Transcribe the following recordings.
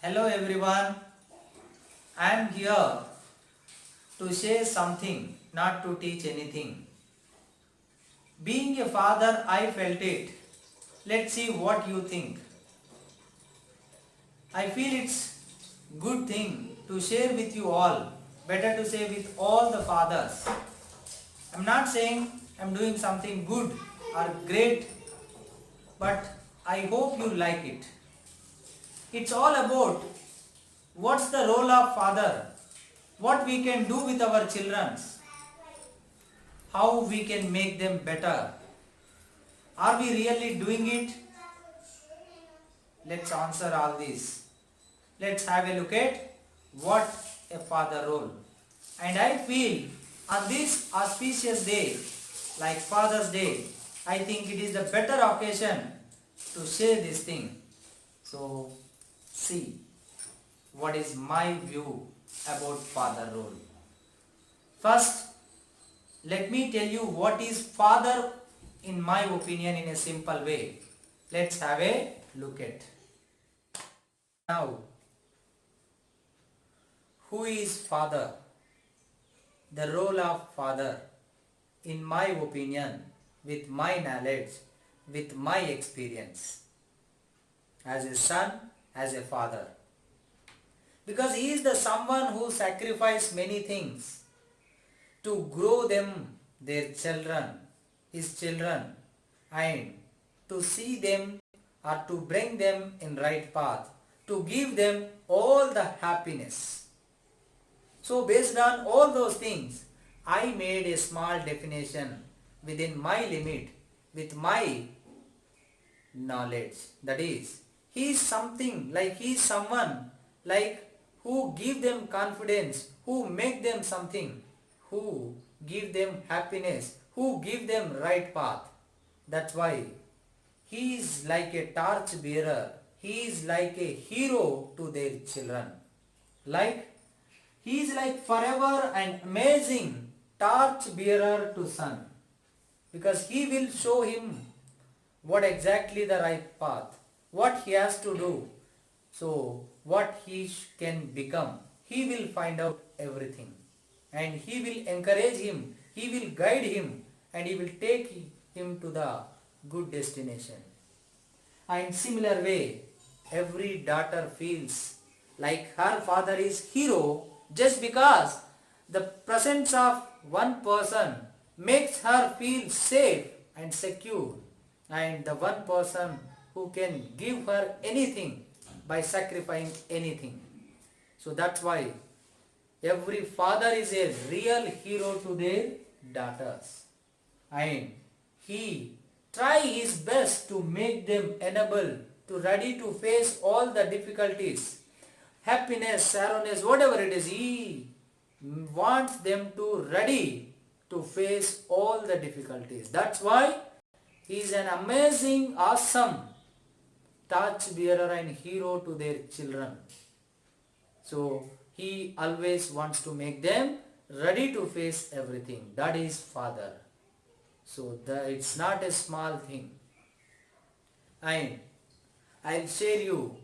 Hello everyone, I am here to say something, not to teach anything. Being a father, I felt it. Let's see what you think. I feel it's good thing to share with you all, better to say with all the fathers. I'm not saying I'm doing something good or great, but I hope you like it. It's all about what's the role of father, what we can do with our children, how we can make them better. Are we really doing it? Let's answer all these. Let's have a look at what a father role. And I feel on this auspicious day, like Father's Day, I think it is the better occasion to share this thing. So, see what is my view about father role. First, let me tell you what is father in my opinion in a simple way. Let's have a look at. Now, who is father? The role of father, in my opinion, with my knowledge, with my experience, as a son, as a father. Because he is the someone who sacrificed many things to grow them, their children, his children, and to see them or to bring them in right path, to give them all the happiness. So based on all those things, I made a small definition within my limit with my knowledge. That is, he is something like he is someone like who give them confidence, who make them something, who give them happiness, who give them right path. That's why he is like a torch bearer. He is like a hero to their children. Like he is like forever and amazing torch bearer to son. Because he will show him what exactly the right path, what he has to do. So what he can become. He will find out everything. And he will encourage him, he will guide him, and he will take him to the good destination. And similar way, every daughter feels like her father is hero just because the presence of one person makes her feel safe and secure, and the one person who can give her anything by sacrificing anything. So that's why every father is a real hero to their daughters, and he try his best to make them enable to ready to face all the difficulties, happiness, sorrowness, whatever it is. He wants them to ready to face all the difficulties. That's why he is an amazing, awesome torch bearer and hero to their children. So he always wants to make them ready to face everything. That is father. So it's not a small thing. And I'll share you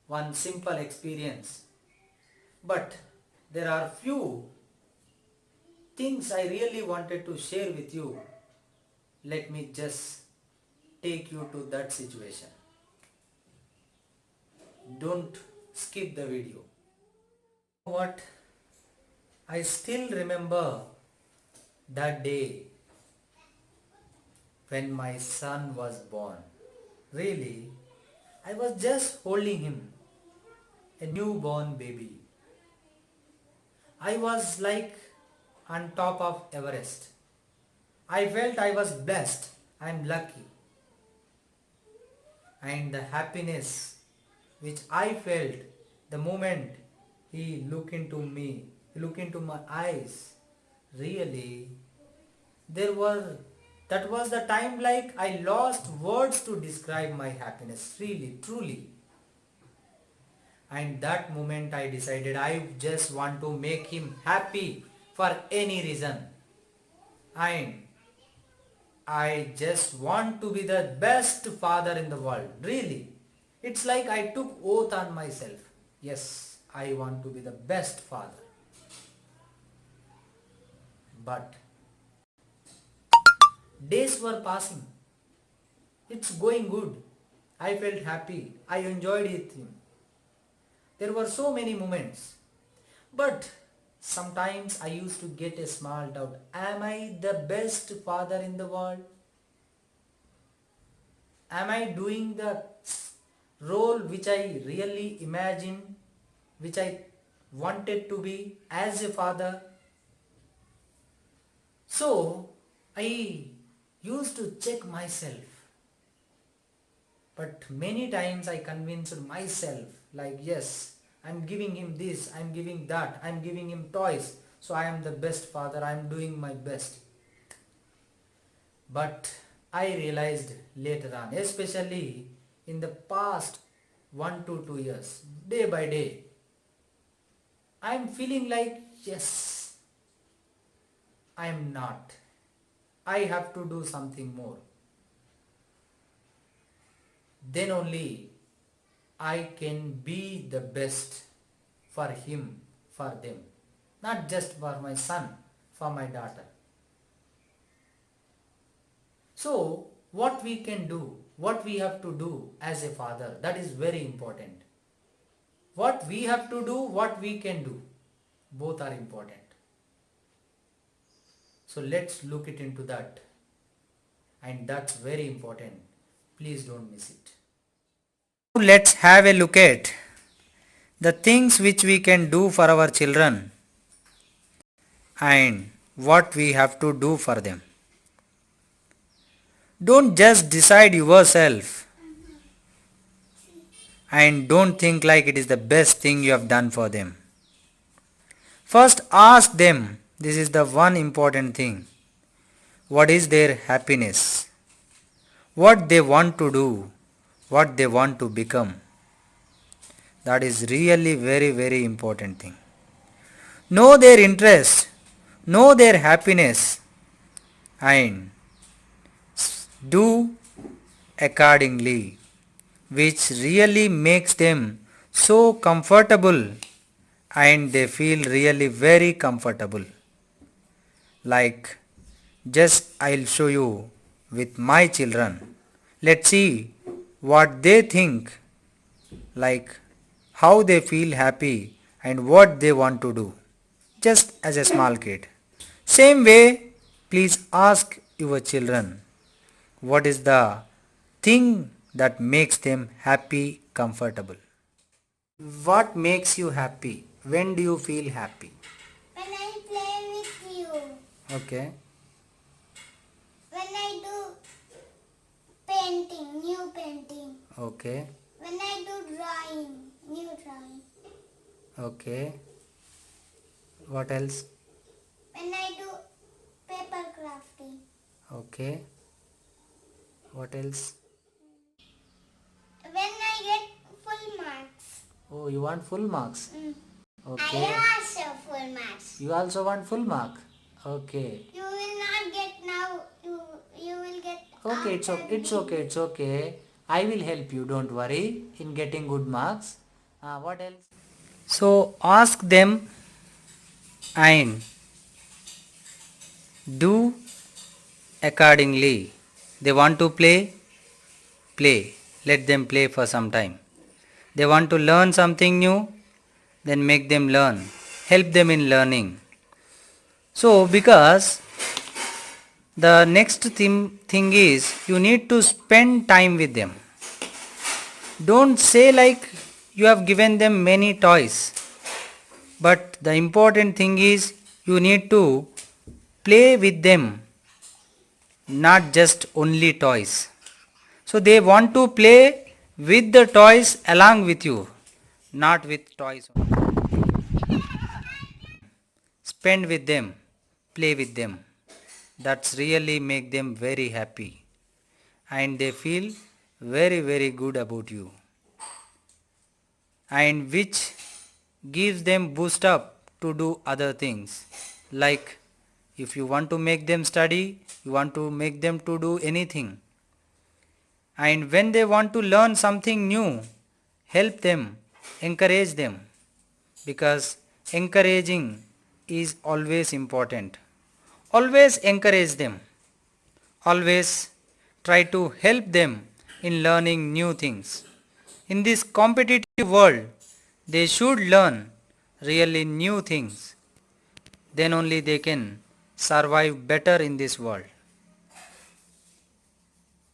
one simple experience. But there are few things I really wanted to share with you. Let me just take you to that situation. Don't skip the video. What? I still remember that day when my son was born. Really, I was just holding him, a newborn baby. I was like on top of Everest. I felt I was blessed. I'm lucky. And the happiness which I felt the moment he looked into me, he looked into my eyes, really, that was the time like I lost words to describe my happiness, really, truly. And that moment I decided I just want to make him happy for any reason. And I just want to be the best father in the world, really. It's like I took oath on myself. Yes, I want to be the best father. But days were passing. It's going good. I felt happy. I enjoyed it. There were so many moments. But sometimes I used to get a small doubt. Am I the best father in the world? Am I doing the role which I really imagined, which I wanted to be as a father? So I used to check myself. But many times I convinced myself like, yes, I'm giving him this, I'm giving that, I'm giving him toys. So I am the best father, I'm doing my best. But I realized later on, especially in the past 1 to 2 years, day by day, I'm feeling like, yes, I am not. I have to do something more. Then only I can be the best for him, for them. Not just for my son, for my daughter. So, what we can do, what we have to do as a father, that is very important. What we have to do, what we can do, both are important. So let's look it into that. And that's very important. Please don't miss it. Let's have a look at the things which we can do for our children and what we have to do for them. Don't just decide yourself and don't think like it is the best thing you have done for them. First ask them, this is the one important thing, what is their happiness, what they want to do, what they want to become. That is really very important thing. Know their interest, know their happiness and do accordingly, which really makes them so comfortable and they feel really very comfortable. Like just I'll show you with my children. Let's see what they think, like how they feel happy and what they want to do, just as a small kid. Same way, please ask your children what is the thing that makes them happy, comfortable. What makes you happy? When do you feel happy? When I play with you. Okay. When I do painting, new painting. Okay. When I do drawing, new drawing. Okay. What else? When I do paper crafting. Okay. What else? When I get full marks. Oh, you want full marks? Okay. I also full marks. You also want full mark? Okay. You will not get now. You will get. Okay, it's okay, it's okay. I will help you, don't worry, in getting good marks. What else? So ask them and do accordingly. They want to play, play. Let them play for some time. They want to learn something new, then make them learn. Help them in learning. So because the next thing is you need to spend time with them. Don't say like you have given them many toys. But the important thing is you need to play with them, not just only toys. So they want to play with the toys along with you, not with toys. Spend with them, play with them. That's really make them very happy and they feel very good about you, and which gives them boost up to do other things. Like if you want to make them study, you want to make them to do anything, and when they want to learn something new, help them encourage them, because encouraging is always important. Always encourage them. Always try to help them in learning new things. In this competitive world, they should learn really new things. Then only they can survive better in this world.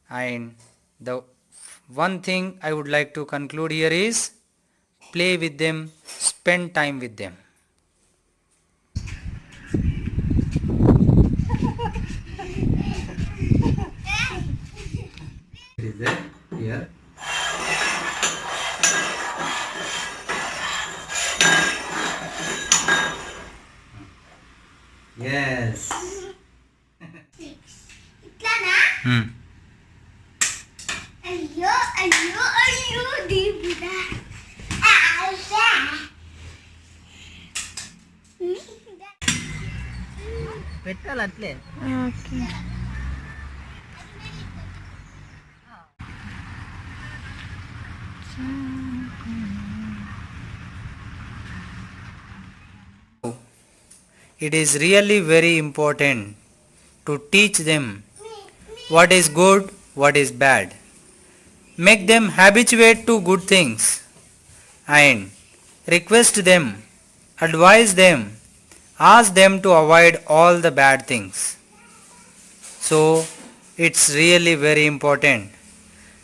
And the one thing I would like to conclude here is play with them, spend time with them. Is there here? Yes. ఇట్లానా అయ్యో అయ్యో అయ్యో దేవుడా ఆల్సా పెట్టాలి అట్లే. Okay It is really very important to teach them what is good, what is bad. Make them habituate to good things and request them, advise them, ask them to avoid all the bad things. So it's really very important,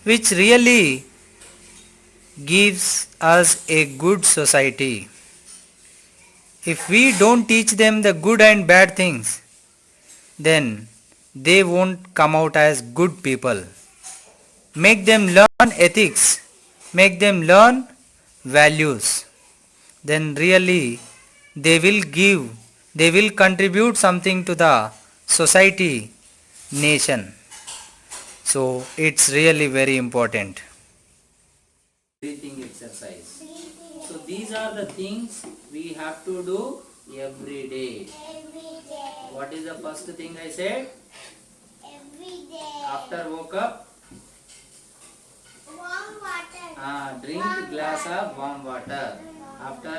which really gives us a good society. If we don't teach them the good and bad things, then they won't come out as good people. Make them learn ethics, make them learn values. Then really they will contribute something to the society, nation. So it's really very important. Breathing exercise. So these are the things we have to do every day. every day What is the first thing I said? every day After woke up, warm water drink glass of warm water. After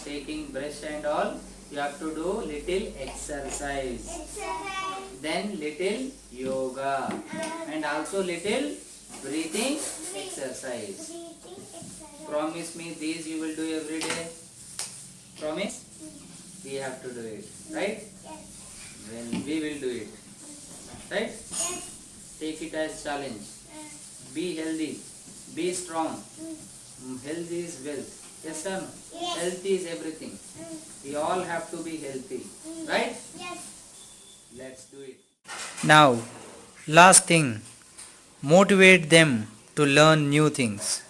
taking brush and all, you have to do little exercise. exercise Then little yoga and also little breathing exercise. breathing exercise Promise me these you will do every day. Promise? We have to do it, right? yes Well, we will do it, right? yes Take it as challenge. Be healthy, be strong. Health is wealth. Yes or no? Yes. Health is everything. We all have to be healthy, right? yes Let's do it. Now, last thing, motivate them to learn new things.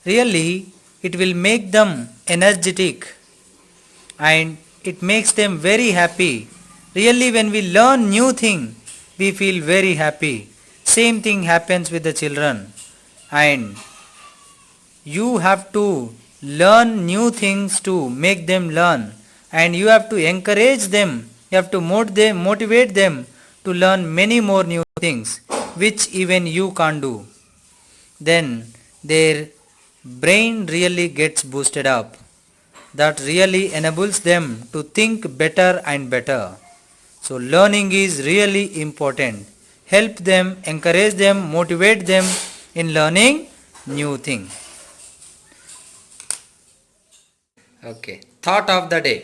Really, it will make them energetic and it makes them very happy. Really, when we learn new thing, we feel very happy. Same thing happens with the children. And you have to learn new things to make them learn. And you have to encourage them. You have to motivate them to learn many more new things which even you can't do. Then their brain really gets boosted up. That really enables them to think better and better. So learning is really important. Help them, encourage them, motivate them in learning new things. Okay. Thought of the day.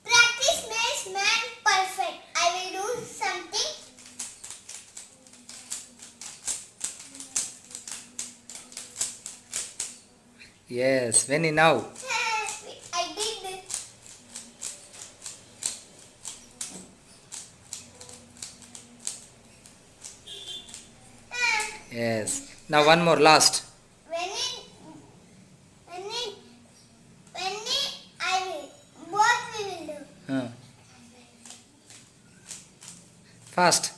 practice makes man perfect I will do something Yes, Veni now. I did it Yes. Now one more last. when I will what we will do Fast.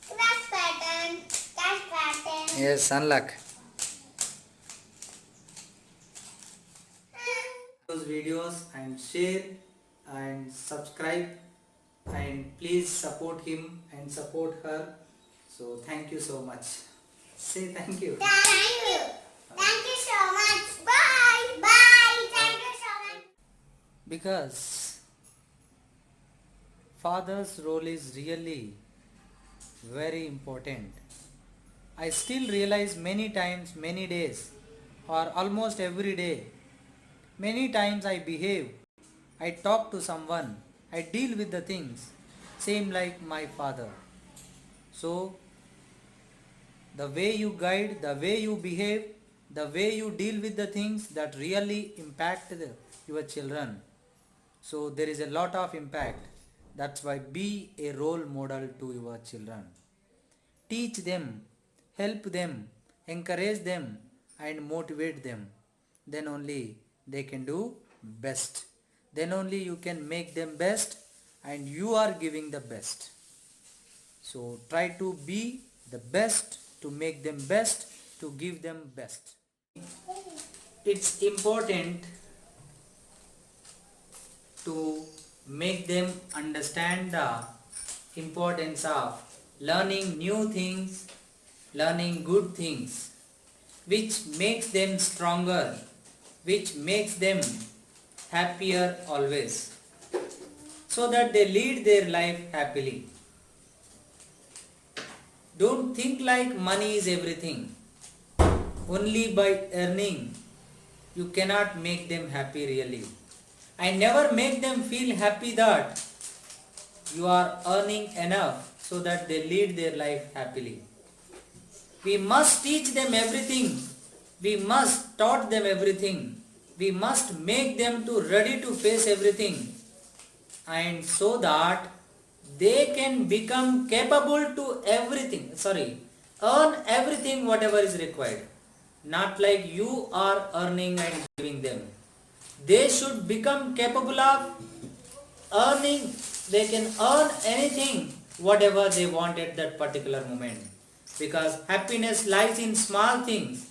cross pattern dash pattern Yes, unlock. Those videos and share and subscribe and please support him and support her. So thank you so much. Say thank you. Thank you. Thank you so much. Bye. Bye. Thank you so much. Because father's role is really very important. I still realize many times, many days, or almost every day, many times I behave, I talk to someone, I deal with the things, same like my father. So, the way you guide, the way you behave, the way you deal with the things that really impact your children. So, there is a lot of impact. That's why be a role model to your children. Teach them, help them, encourage them, and motivate them. Then only they can do best. Then only you can make them best, and you are giving the best. So try to be the best, to make them best, to give them best. It's important to make them understand the importance of learning new things, learning good things, which makes them stronger, which makes them happier always, so that they lead their life happily. Don't think like money is everything. Only by earning you cannot make them happy really. I never make them feel happy that you are earning enough so that they lead their life happily. We must teach them everything. We must taught them everything. We must make them to ready to face everything, and so that they can become capable to earn everything whatever is required. Not like you are earning and giving them. They should become capable of earning. They can earn anything whatever they want at that particular moment, because happiness lies in small things.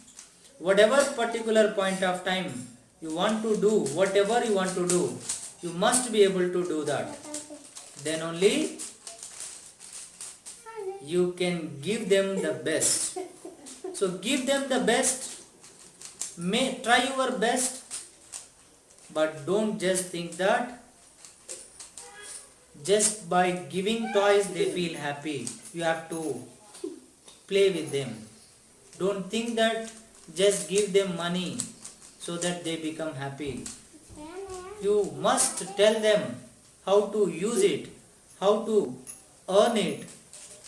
Whatever particular point of time you want to do, whatever you want to do, you must be able to do that. Then only you can give them the best. So give them the best. Try your best, but don't just think that just by giving toys they feel happy. You have to play with them. Don't think that just give them money so that they become happy. You must tell them how to use it, how to earn it,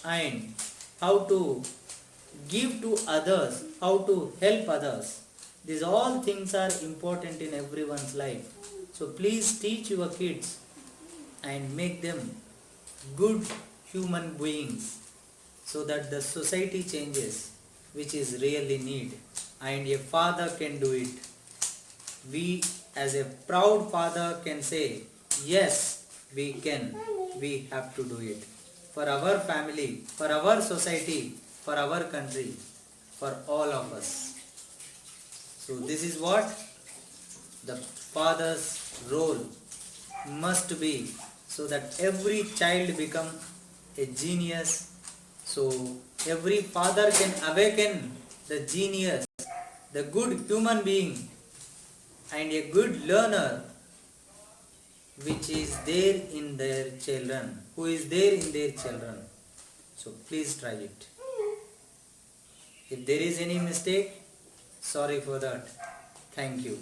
and how to give to others, how to help others. These all things are important in everyone's life. So please teach your kids and make them good human beings, so that the society changes, which is really need, and a father can do it. We as a proud father can say, yes, we can, we have to do it for our family, for our society, for our country, for all of us. So this is what the father's role must be, so that every child become a genius. So every father can awaken the genius, the good human being, and a good learner which is there in their children, who is there in their children. So please try it. If there is any mistake, sorry for that. Thank you.